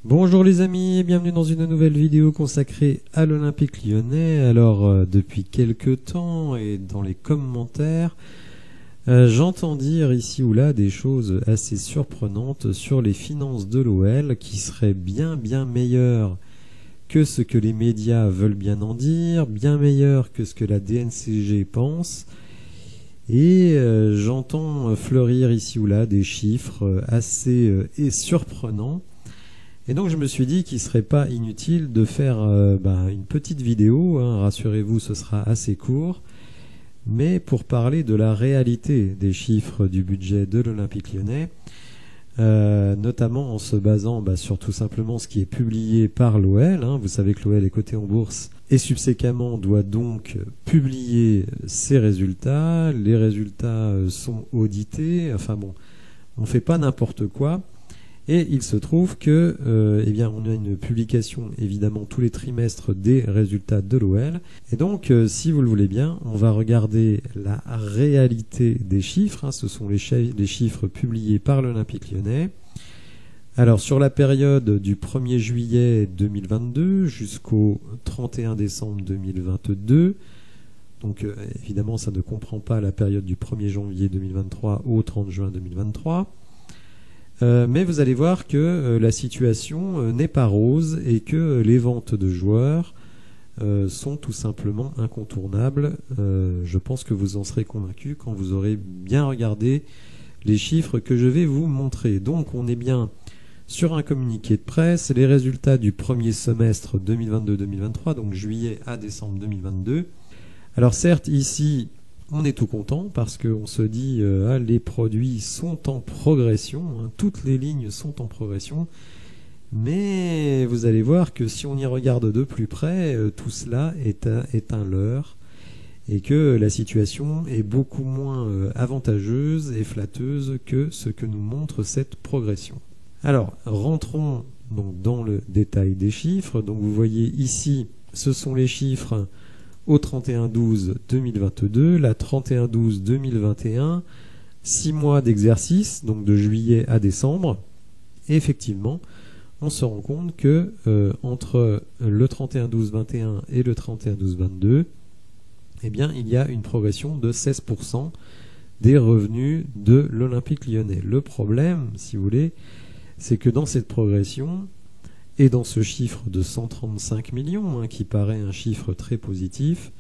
Bonjour les amis, bienvenue dans une nouvelle vidéo consacrée à l'Olympique Lyonnais. Alors depuis quelques temps et dans les commentaires, j'entends dire ici ou là des choses assez surprenantes sur les finances de l'OL qui seraient bien meilleures que ce que les médias veulent bien en dire, bien meilleures que ce que la DNCG pense. Et j'entends fleurir ici ou là des chiffres assez surprenants. Et donc je me suis dit qu'il ne serait pas inutile de faire une petite vidéo, hein, rassurez-vous ce sera assez court, mais pour parler de la réalité des chiffres du budget de l'Olympique Lyonnais, notamment en se basant sur tout simplement ce qui est publié par l'OL. Vous savez que l'OL est coté en bourse et subséquemment doit donc publier ses résultats. Les résultats sont audités, enfin bon, on ne fait pas n'importe quoi. Et il se trouve que, on a une publication évidemment tous les trimestres des résultats de l'OL. Et donc, si vous le voulez bien, on va regarder la réalité des chiffres. Ce sont les chiffres publiés par l'Olympique Lyonnais. Alors, sur la période du 1er juillet 2022 jusqu'au 31 décembre 2022, donc évidemment, ça ne comprend pas la période du 1er janvier 2023 au 30 juin 2023. Mais vous allez voir que la situation n'est pas rose et que les ventes de joueurs sont tout simplement incontournables. Je pense que vous en serez convaincus quand vous aurez bien regardé les chiffres que je vais vous montrer. Donc on est bien sur un communiqué de presse, les résultats du premier semestre 2022-2023, donc juillet à décembre 2022. Alors certes ici, on est tout content parce qu'on se dit les produits sont en progression, toutes les lignes sont en progression, mais vous allez voir que si on y regarde de plus près, tout cela est un leurre et que la situation est beaucoup moins avantageuse et flatteuse que ce que nous montre cette progression. Alors rentrons donc dans le détail des chiffres. Donc vous voyez ici, ce sont les chiffres au 31-12-2022, la 31-12-2021, 6 mois d'exercice, donc de juillet à décembre. Et effectivement, on se rend compte que entre le 31-12-21 et le 31-12-22, il y a une progression de 16% des revenus de l'Olympique Lyonnais. Le problème, si vous voulez, c'est que dans cette progression, et dans ce chiffre de 135 millions, qui paraît un chiffre très positif,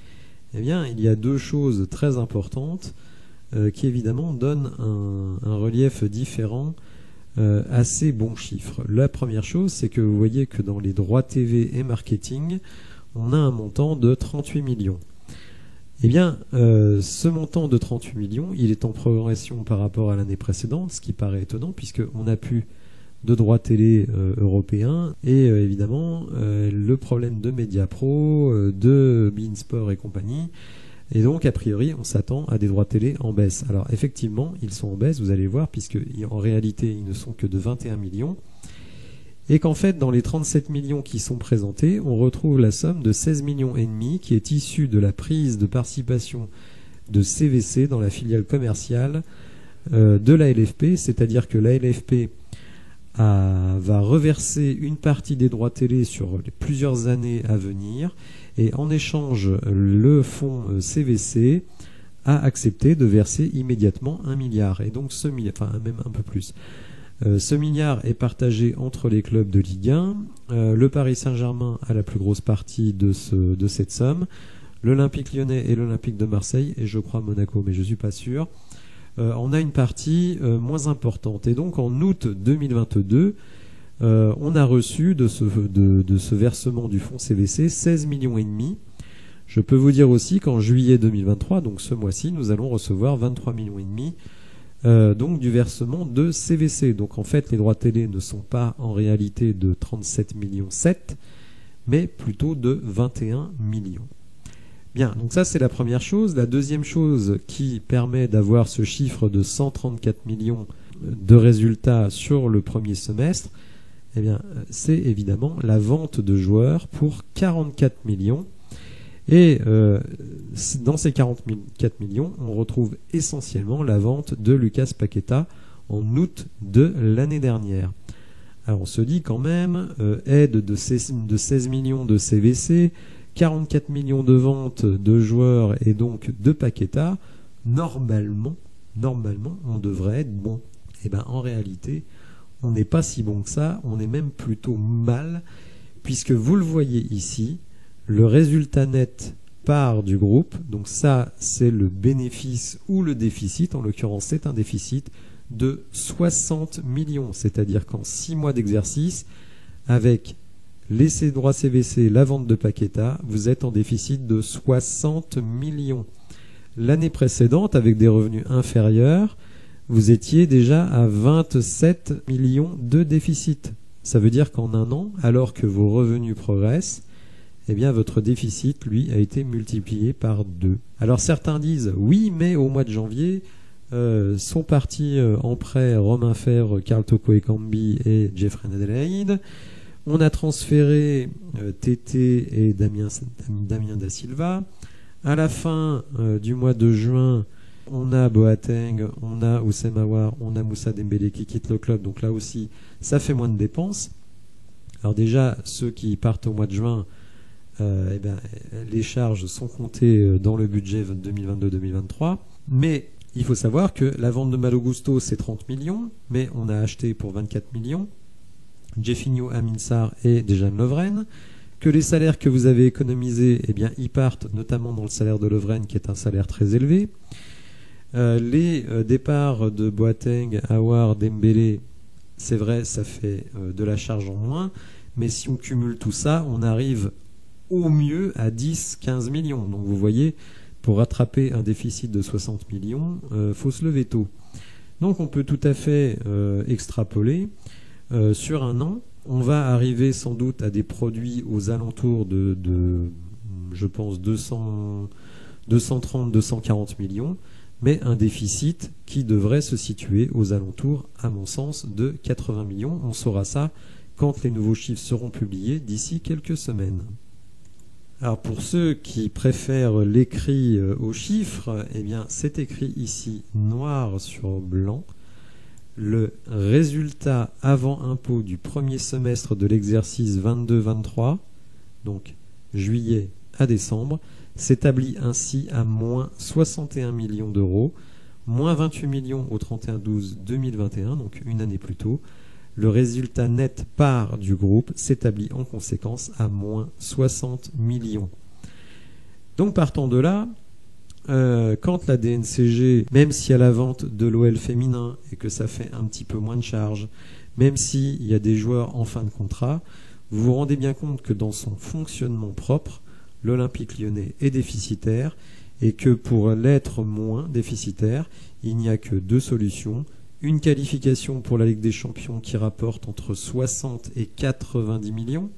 il y a deux choses très importantes qui évidemment donnent un relief différent à ces bons chiffres. La première chose, c'est que vous voyez que dans les droits TV et marketing, on a un montant de 38 millions. Ce montant de 38 millions, il est en progression par rapport à l'année précédente, ce qui paraît étonnant puisqu'on a pu de droits télé européens et évidemment le problème de Mediapro, de beIN Sport et compagnie, et donc a priori on s'attend à des droits télé en baisse. Alors effectivement ils sont en baisse, vous allez voir, puisque en réalité ils ne sont que de 21 millions et qu'en fait dans les 37 millions qui sont présentés on retrouve la somme de 16 millions et demi qui est issue de la prise de participation de CVC dans la filiale commerciale de la LFP, c'est-à-dire que la LFP va reverser une partie des droits télé sur les plusieurs années à venir, et en échange le fonds CVC a accepté de verser immédiatement 1 milliard, et donc même un peu plus. Ce milliard est partagé entre les clubs de Ligue 1, le Paris Saint-Germain a la plus grosse partie de cette somme, l'Olympique Lyonnais et l'Olympique de Marseille, et je crois Monaco, mais je ne suis pas sûr. On a une partie moins importante. Et donc en août 2022, on a reçu de ce versement du fonds CVC 16 millions et demi. Je peux vous dire aussi qu'en juillet 2023, donc ce mois-ci, nous allons recevoir 23 millions et demi donc du versement de CVC. Donc en fait, les droits télé ne sont pas en réalité de 37 millions 7, mais plutôt de 21 millions. Bien, donc ça c'est la première chose. La deuxième chose qui permet d'avoir ce chiffre de 134 millions de résultats sur le premier semestre, c'est évidemment la vente de joueurs pour 44 millions. Et dans ces 44 millions, on retrouve essentiellement la vente de Lucas Paqueta en août de l'année dernière. Alors on se dit quand même, aide de 16 millions de CVC, 44 millions de ventes de joueurs et donc de Paqueta, normalement, on devrait être bon. Et bien en réalité, on n'est pas si bon que ça, on est même plutôt mal, puisque vous le voyez ici, le résultat net part du groupe, donc ça c'est le bénéfice ou le déficit, en l'occurrence c'est un déficit de 60 millions, c'est-à-dire qu'en 6 mois d'exercice, avec les droits CVC, la vente de Paqueta, vous êtes en déficit de 60 millions. L'année précédente, avec des revenus inférieurs, vous étiez déjà à 27 millions de déficit. Ça veut dire qu'en un an, alors que vos revenus progressent, eh bien votre déficit, lui, a été multiplié par 2. Alors certains disent, oui, mais au mois de janvier, sont partis en prêt Romain Fèvre, Karl Toko Ekambi et Jeffrey Adelaide. On a transféré Tété et Damien Da Silva. À la fin du mois de juin, on a Boateng, on a Oussem Aouar, on a Moussa Dembélé qui quitte le club. Donc là aussi, ça fait moins de dépenses. Alors déjà, ceux qui partent au mois de juin, eh bien, les charges sont comptées dans le budget 2022-2023. Mais il faut savoir que la vente de Malo Gusto, c'est 30 millions, mais on a acheté pour 24 millions. Jeffinho, Amin Sarr et Dejan Lovren. Que les salaires que vous avez économisés, eh bien, ils partent notamment dans le salaire de Lovren, qui est un salaire très élevé. Les départs de Boateng, Aouar, Dembélé, c'est vrai, ça fait de la charge en moins, mais si on cumule tout ça, on arrive au mieux à 10-15 millions. Donc vous voyez, pour rattraper un déficit de 60 millions, faut se lever tôt. Donc on peut tout à fait extrapoler. Sur un an, on va arriver sans doute à des produits aux alentours de je pense, 230-240 millions, mais un déficit qui devrait se situer aux alentours, à mon sens, de 80 millions. On saura ça quand les nouveaux chiffres seront publiés d'ici quelques semaines. Alors pour ceux qui préfèrent l'écrit aux chiffres, eh bien c'est écrit ici noir sur blanc. Le résultat avant impôt du premier semestre de l'exercice 22-23, donc juillet à décembre, s'établit ainsi à moins 61 millions d'euros, moins 28 millions au 31-12-2021, donc une année plus tôt. Le résultat net part du groupe s'établit en conséquence à moins 60 millions. Donc partant de là, quand la DNCG, même si à la vente de l'OL féminin et que ça fait un petit peu moins de charges, même s'il y a des joueurs en fin de contrat, vous vous rendez bien compte que dans son fonctionnement propre, l'Olympique Lyonnais est déficitaire et que pour l'être moins déficitaire, il n'y a que deux solutions. Une qualification pour la Ligue des Champions qui rapporte entre 60 et 90 millions,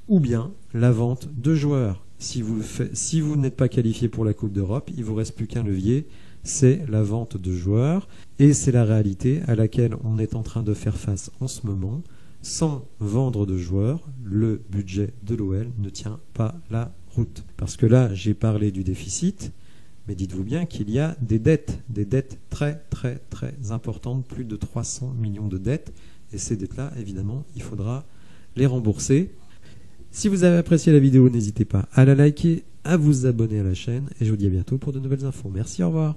ou bien la vente de joueurs. Si vous n'êtes pas qualifié pour la Coupe d'Europe, il ne vous reste plus qu'un levier, c'est la vente de joueurs. Et c'est la réalité à laquelle on est en train de faire face en ce moment. Sans vendre de joueurs, le budget de l'OL ne tient pas la route. Parce que là, j'ai parlé du déficit, mais dites-vous bien qu'il y a des dettes très très très importantes, plus de 300 millions de dettes. Et ces dettes-là, évidemment, il faudra les rembourser. Si vous avez apprécié la vidéo, n'hésitez pas à la liker, à vous abonner à la chaîne, et je vous dis à bientôt pour de nouvelles infos. Merci, au revoir.